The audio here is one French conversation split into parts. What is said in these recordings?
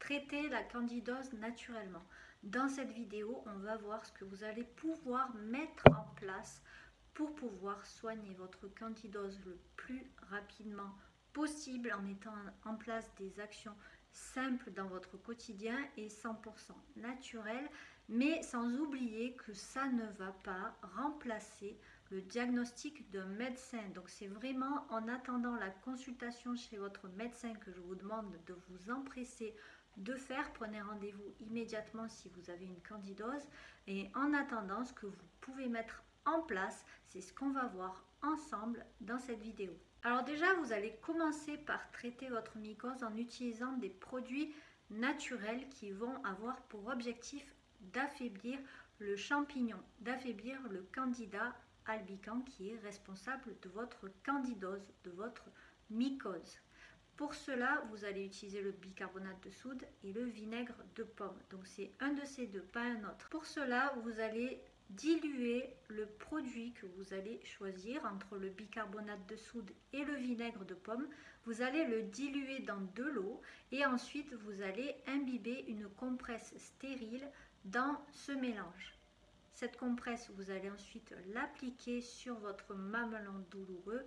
traiter la candidose naturellement. Dans cette vidéo, on va voir ce que vous allez pouvoir mettre en place pour pouvoir soigner votre candidose le plus rapidement possible en mettant en place des actions simples dans votre quotidien et 100% naturelles, mais sans oublier que ça ne va pas remplacer le diagnostic d'un médecin. Donc c'est vraiment en attendant la consultation chez votre médecin que je vous demande de vous empresser de faire. Prenez rendez-vous immédiatement si vous avez une candidose, et en attendant, ce que vous pouvez mettre en place, c'est ce qu'on va voir ensemble dans cette vidéo. Alors déjà, vous allez commencer par traiter votre mycose en utilisant des produits naturels qui vont avoir pour objectif d'affaiblir le champignon, d'affaiblir le candida albicans qui est responsable de votre candidose, de votre mycose. Pour cela, vous allez utiliser le bicarbonate de soude et le vinaigre de pomme. Donc c'est un de ces deux, pas un autre. Pour cela, vous allez diluer le produit que vous allez choisir entre le bicarbonate de soude et le vinaigre de pomme. Vous allez le diluer dans de l'eau et ensuite vous allez imbiber une compresse stérile dans ce mélange. Cette compresse, vous allez ensuite l'appliquer sur votre mamelon douloureux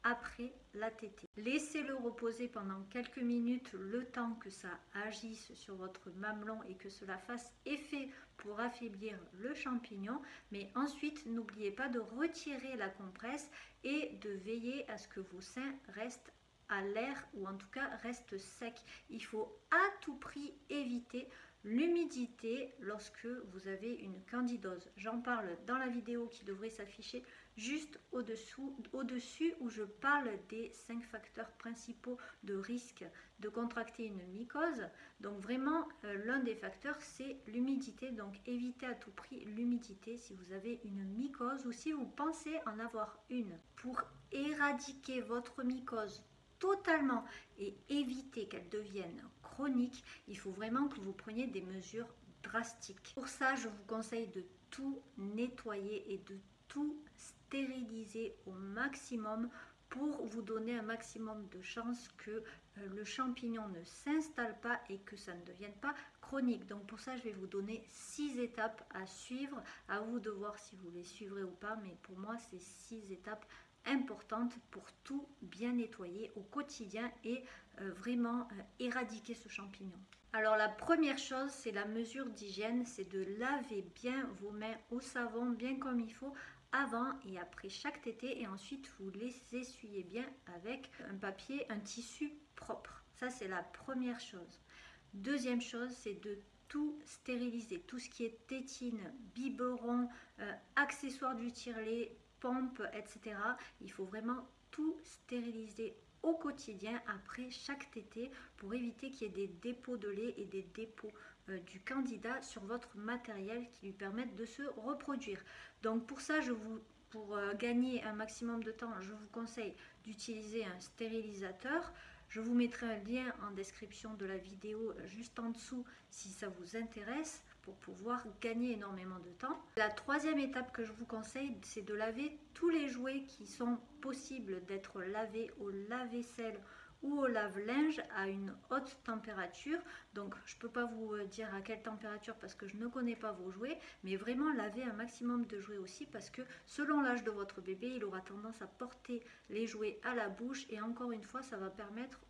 après la tétée. Laissez-le reposer pendant quelques minutes, le temps que ça agisse sur votre mamelon et que cela fasse effet pour affaiblir le champignon. Mais ensuite, n'oubliez pas de retirer la compresse et de veiller à ce que vos seins restent à l'air, ou en tout cas restent secs. Il faut à tout prix éviter l'humidité lorsque vous avez une candidose. J'en parle dans la vidéo qui devrait s'afficher juste au-dessus, où je parle des 5 facteurs principaux de risque de contracter une mycose. Donc vraiment, l'un des facteurs, c'est l'humidité. Donc évitez à tout prix l'humidité si vous avez une mycose ou si vous pensez en avoir une. Pour éradiquer votre mycose totalement et éviter qu'elle devienne chronique, il faut vraiment que vous preniez des mesures drastiques. Pour ça, je vous conseille de tout nettoyer et de tout stériliser au maximum pour vous donner un maximum de chances que le champignon ne s'installe pas et que ça ne devienne pas chronique. Donc pour ça, je vais vous donner 6 étapes à suivre. À vous de voir si vous les suivrez ou pas, mais pour moi, c'est 6 étapes importante pour tout bien nettoyer au quotidien et vraiment éradiquer ce champignon. Alors la première chose, c'est la mesure d'hygiène, c'est de laver bien vos mains au savon, bien comme il faut, avant et après chaque tétée, et ensuite vous les essuyez bien avec un papier, un tissu propre. Ça, c'est la première chose. Deuxième chose, c'est de tout stériliser, tout ce qui est tétine, biberon, accessoires du tire-lait, pompe, etc. Il faut vraiment tout stériliser au quotidien après chaque tétée pour éviter qu'il y ait des dépôts de lait et des dépôts du candida sur votre matériel qui lui permettent de se reproduire. Donc pour ça, pour gagner un maximum de temps, je vous conseille d'utiliser un stérilisateur. Je vous mettrai un lien en description de la vidéo juste en dessous si ça vous intéresse, pour pouvoir gagner énormément de temps. La troisième étape que je vous conseille, c'est de laver tous les jouets qui sont possibles d'être lavés au lave-vaisselle ou au lave-linge à une haute température. Donc je ne peux pas vous dire à quelle température parce que je ne connais pas vos jouets, mais vraiment laver un maximum de jouets aussi, parce que selon l'âge de votre bébé, il aura tendance à porter les jouets à la bouche, et encore une fois, ça va permettre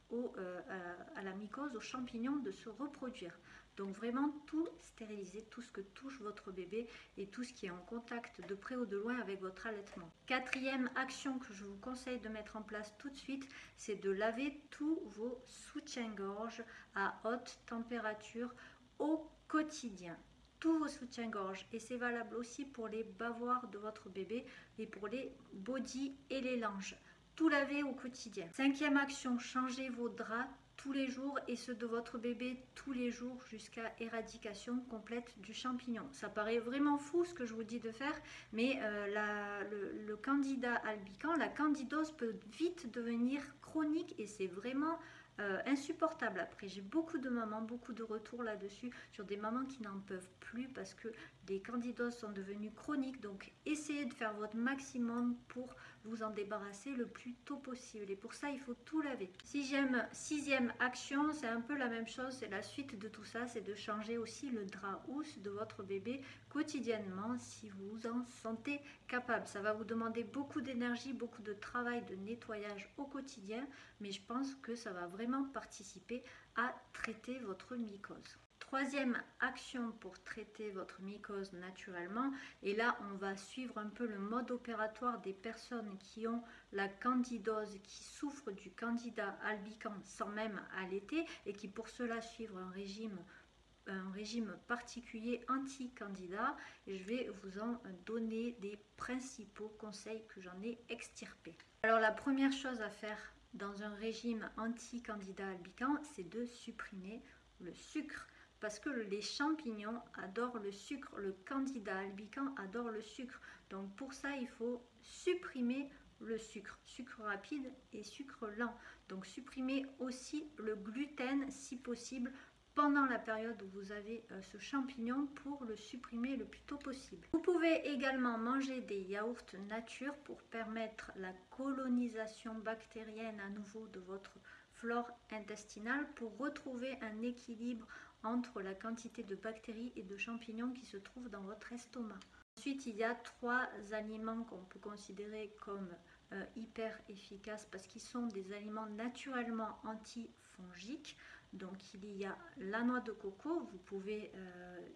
à la mycose, aux champignons de se reproduire. Donc vraiment tout stériliser, tout ce que touche votre bébé et tout ce qui est en contact de près ou de loin avec votre allaitement. Quatrième action que je vous conseille de mettre en place tout de suite, c'est de laver tous vos soutiens-gorge à haute température au quotidien. Tous vos soutiens-gorge, et c'est valable aussi pour les bavoirs de votre bébé et pour les bodys et les langes. Tout laver au quotidien. Cinquième action, changez vos draps tous les jours et ceux de votre bébé tous les jours jusqu'à éradication complète du champignon. Ça paraît vraiment fou ce que je vous dis de faire, mais le candida albicans, la candidose peut vite devenir chronique et c'est vraiment insupportable. Après, j'ai beaucoup de mamans, beaucoup de retours là-dessus sur des mamans qui n'en peuvent plus parce que les candidoses sont devenues chroniques. Donc essayez de faire votre maximum pour vous en débarrasser le plus tôt possible. Et pour ça, il faut tout laver. Sixième action, c'est un peu la même chose, c'est la suite de tout ça, c'est de changer aussi le drap housse de votre bébé quotidiennement si vous en sentez capable. Ça va vous demander beaucoup d'énergie, beaucoup de travail de nettoyage au quotidien, mais je pense que ça va vraiment participer à traiter votre mycose. Troisième action pour traiter votre mycose naturellement, et là on va suivre un peu le mode opératoire des personnes qui ont la candidose, qui souffrent du candida albicans sans même allaiter et qui pour cela suivent un régime particulier anti-candida, et je vais vous en donner des principaux conseils que j'en ai extirpés. Alors la première chose à faire dans un régime anti-candida albicans, c'est de supprimer le sucre. Parce que les champignons adorent le sucre, le candida albicans adore le sucre. Donc pour ça, il faut supprimer le sucre, sucre rapide et sucre lent. Donc supprimer aussi le gluten si possible pendant la période où vous avez ce champignon pour le supprimer le plus tôt possible. Vous pouvez également manger des yaourts nature pour permettre la colonisation bactérienne à nouveau de votre flore intestinale pour retrouver un équilibre entre la quantité de bactéries et de champignons qui se trouvent dans votre estomac. Ensuite, il y a 3 aliments qu'on peut considérer comme hyper efficaces parce qu'ils sont des aliments naturellement antifongiques. Donc il y a la noix de coco, vous pouvez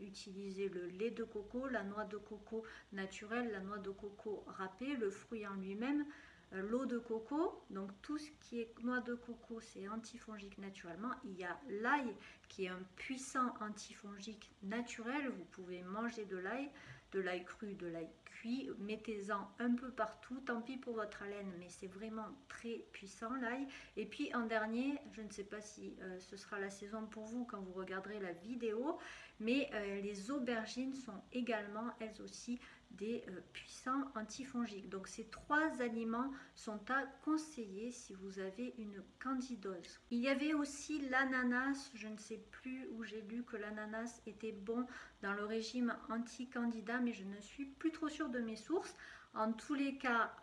utiliser le lait de coco, la noix de coco naturelle, la noix de coco râpée, le fruit en lui-même, l'eau de coco, donc tout ce qui est noix de coco c'est antifongique naturellement. Il y a l'ail qui est un puissant antifongique naturel, vous pouvez manger de l'ail cru, de l'ail cuit, mettez-en un peu partout, tant pis pour votre haleine, mais c'est vraiment très puissant l'ail. Et puis en dernier, je ne sais pas si ce sera la saison pour vous quand vous regarderez la vidéo, mais les aubergines sont également elles aussi des puissants antifongiques. Donc ces 3 aliments sont à conseiller si vous avez une candidose. Il y avait aussi l'ananas, je ne sais plus où j'ai lu que l'ananas était bon dans le régime anti-candida, mais je ne suis plus trop sûre de mes sources. En tous les cas,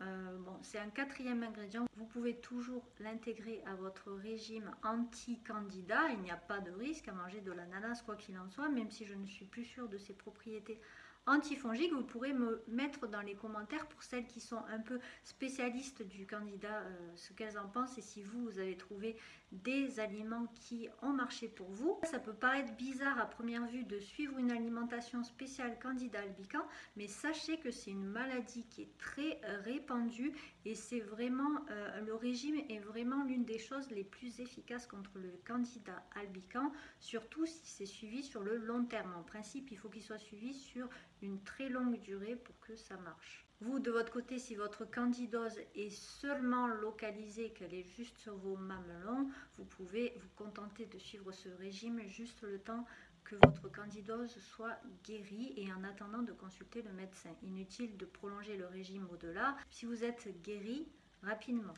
bon, c'est un 4e ingrédient. Vous pouvez toujours l'intégrer à votre régime anti-candida. Il n'y a pas de risque à manger de l'ananas quoi qu'il en soit, même si je ne suis plus sûre de ses propriétés antifongiques. Vous pourrez me mettre dans les commentaires pour celles qui sont un peu spécialistes du candida ce qu'elles en pensent et si vous avez trouvé des aliments qui ont marché pour vous. Ça peut paraître bizarre à première vue de suivre une alimentation spéciale candida albicans, mais sachez que c'est une maladie qui est très répandue et c'est vraiment le régime est vraiment l'une des choses les plus efficaces contre le candida albicans, surtout si c'est suivi sur le long terme. En principe, il faut qu'il soit suivi sur une très longue durée pour que ça marche. Vous, de votre côté, si votre candidose est seulement localisée, qu'elle est juste sur vos mamelons, vous pouvez vous contenter de suivre ce régime juste le temps que votre candidose soit guérie et en attendant de consulter le médecin. Inutile de prolonger le régime au-delà si vous êtes guéri rapidement.